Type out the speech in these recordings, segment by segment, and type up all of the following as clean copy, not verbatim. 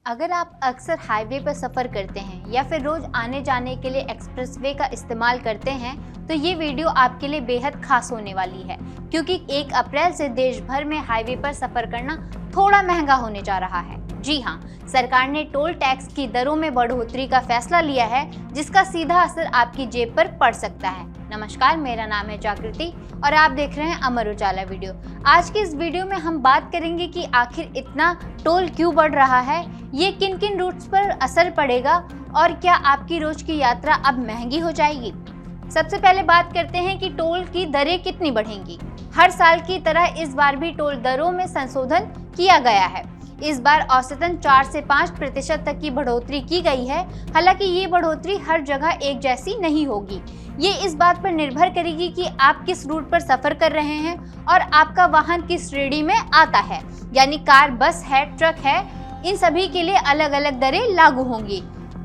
अगर आप अक्सर हाईवे पर सफ़र करते हैं या फिर रोज आने जाने के लिए एक्सप्रेसवे का इस्तेमाल करते हैं तो ये वीडियो आपके लिए बेहद खास होने वाली है, क्योंकि 1 अप्रैल से देश भर में हाईवे पर सफ़र करना थोड़ा महंगा होने जा रहा है। जी हाँ, सरकार ने टोल टैक्स की दरों में बढ़ोतरी का फैसला लिया है, जिसका सीधा असर आपकी जेब पर पड़ सकता है। नमस्कार, मेरा नाम है जागृति और आप देख रहे हैं अमर उजाला वीडियो। आज की इस वीडियो में हम बात करेंगे कि आखिर इतना टोल क्यों बढ़ रहा है, ये किन किन रूट्स पर असर पड़ेगा और क्या आपकी रोज की यात्रा अब महंगी हो जाएगी। सबसे पहले बात करते हैं कि टोल की दरें कितनी बढ़ेंगी। हर साल की तरह इस बार भी टोल दरों में संशोधन किया गया है। इस बार औसतन 4 से 5% तक की बढ़ोतरी की गई है। हालांकि ये बढ़ोतरी हर जगह एक जैसी नहीं होगी। ये इस बात पर निर्भर करेगी कि आप किस रूट पर सफर कर रहे हैं और आपका वाहन किस श्रेणी में आता है, यानी कार, बस है, ट्रक है, इन सभी के लिए अलग अलग दरें लागू होंगी।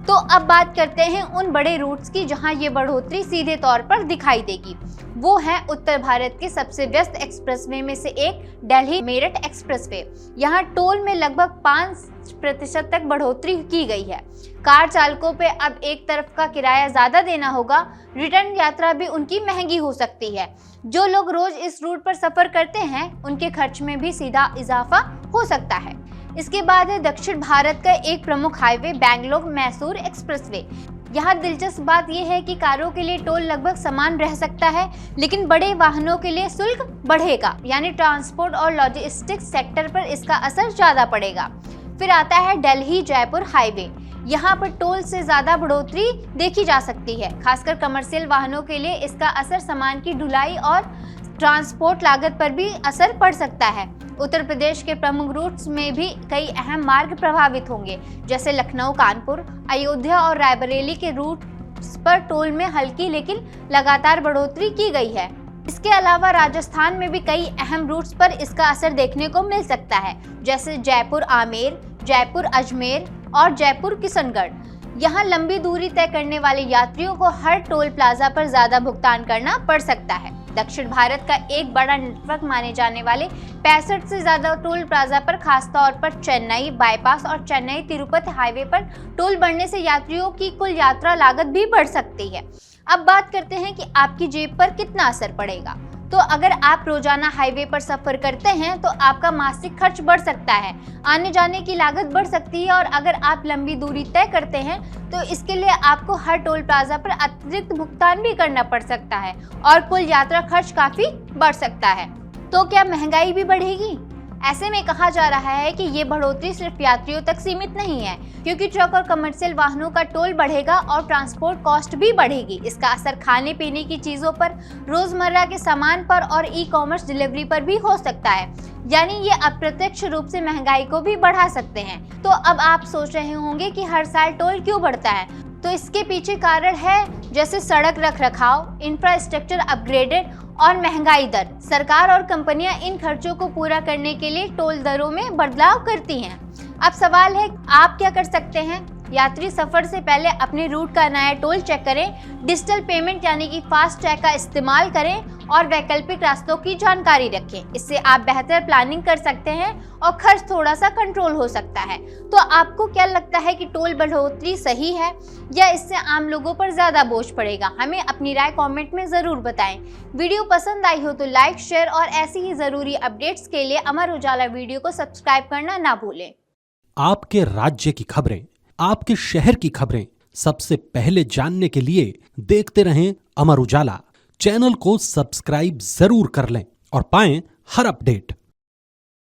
तो अब बात करते हैं उन बड़े रूट्स की जहां ये बढ़ोतरी सीधे तौर पर दिखाई देगी। वो है उत्तर भारत के सबसे व्यस्त एक्सप्रेसवे में से एक दिल्ली मेरठ एक्सप्रेसवे। यहाँ टोल में लगभग 5% तक बढ़ोतरी की गई है। कार चालकों पे अब एक तरफ का किराया ज्यादा देना होगा। रिटर्न यात्रा भी उनकी महंगी हो सकती है। जो लोग रोज इस रूट पर सफर करते हैं उनके खर्च में भी सीधा इजाफा हो सकता है। इसके बाद है दक्षिण भारत का एक प्रमुख हाईवे बेंगलोर मैसूर एक्सप्रेसवे। यहाँ दिलचस्प बात यह है कि कारों के लिए टोल लगभग समान रह सकता है, लेकिन बड़े वाहनों के लिए शुल्क बढ़ेगा, यानी ट्रांसपोर्ट और लॉजिस्टिक्स सेक्टर पर इसका असर ज्यादा पड़ेगा। फिर आता है दिल्ली जयपुर हाईवे। यहाँ पर टोल से ज्यादा बढ़ोतरी देखी जा सकती है। खासकर कमर्शियल वाहनों के लिए इसका असर सामान की ढुलाई और ट्रांसपोर्ट लागत पर भी असर पड़ सकता है। उत्तर प्रदेश के प्रमुख रूट्स में भी कई अहम मार्ग प्रभावित होंगे, जैसे लखनऊ, कानपुर, अयोध्या और रायबरेली के रूट्स पर टोल में हल्की लेकिन लगातार बढ़ोतरी की गई है। इसके अलावा राजस्थान में भी कई अहम रूट्स पर इसका असर देखने को मिल सकता है, जैसे जयपुर आमेर, जयपुर अजमेर और जयपुर किशनगढ़। यहाँ लंबी दूरी तय करने वाले यात्रियों को हर टोल प्लाजा पर ज्यादा भुगतान करना पड़ सकता है। दक्षिण भारत का एक बड़ा नेटवर्क माने जाने वाले 65 से ज्यादा टोल प्लाजा पर खासतौर पर चेन्नई बाईपास और चेन्नई तिरुपति हाईवे पर टोल बढ़ने से यात्रियों की कुल यात्रा लागत भी बढ़ सकती है। अब बात करते हैं कि आपकी जेब पर कितना असर पड़ेगा। तो अगर आप रोजाना हाईवे पर सफर करते हैं तो आपका मासिक खर्च बढ़ सकता है, आने जाने की लागत बढ़ सकती है, और अगर आप लंबी दूरी तय करते हैं तो इसके लिए आपको हर टोल प्लाजा पर अतिरिक्त भुगतान भी करना पड़ सकता है और कुल यात्रा खर्च काफी बढ़ सकता है। तो क्या महंगाई भी बढ़ेगी? ऐसे में कहा जा रहा है कि ये बढ़ोतरी सिर्फ यात्रियों तक सीमित नहीं है, क्योंकि ट्रक और कमर्शियल वाहनों का टोल बढ़ेगा और ट्रांसपोर्ट कॉस्ट भी बढ़ेगी। इसका असर खाने पीने की चीजों पर, रोजमर्रा के सामान पर और ई-कॉमर्स डिलीवरी पर भी हो सकता है, यानी ये अप्रत्यक्ष रूप से महंगाई को भी बढ़ा सकते हैं। तो अब आप सोच रहे होंगे कि हर साल टोल क्यों बढ़ता है, तो इसके पीछे कारण है जैसे सड़क रखरखाव, इंफ्रास्ट्रक्चर अपग्रेडेड और महंगाई दर। सरकार और कंपनियां इन खर्चों को पूरा करने के लिए टोल दरों में बदलाव करती हैं। अब सवाल है, आप क्या कर सकते हैं? यात्री सफर से पहले अपने रूट का नया टोल चेक करें, डिजिटल पेमेंट यानी कि फास्ट टैग का इस्तेमाल करें और वैकल्पिक रास्तों की जानकारी रखें। इससे आप बेहतर प्लानिंग कर सकते हैं और खर्च थोड़ा सा कंट्रोल हो सकता है। तो आपको क्या लगता है कि टोल बढ़ोतरी सही है या इससे आम लोगों पर ज्यादा बोझ पड़ेगा? हमें अपनी राय कमेंट में जरूर बताएं। वीडियो पसंद आई हो तो लाइक, शेयर और ऐसी ही जरूरी अपडेट्स के लिए अमर उजाला वीडियो को सब्सक्राइब करना ना भूलें। आपके राज्य की खबरें, आपके शहर की खबरें सबसे पहले जानने के लिए देखते रहें अमर उजाला। चैनल को सब्सक्राइब जरूर कर लें और पाएं हर अपडेट।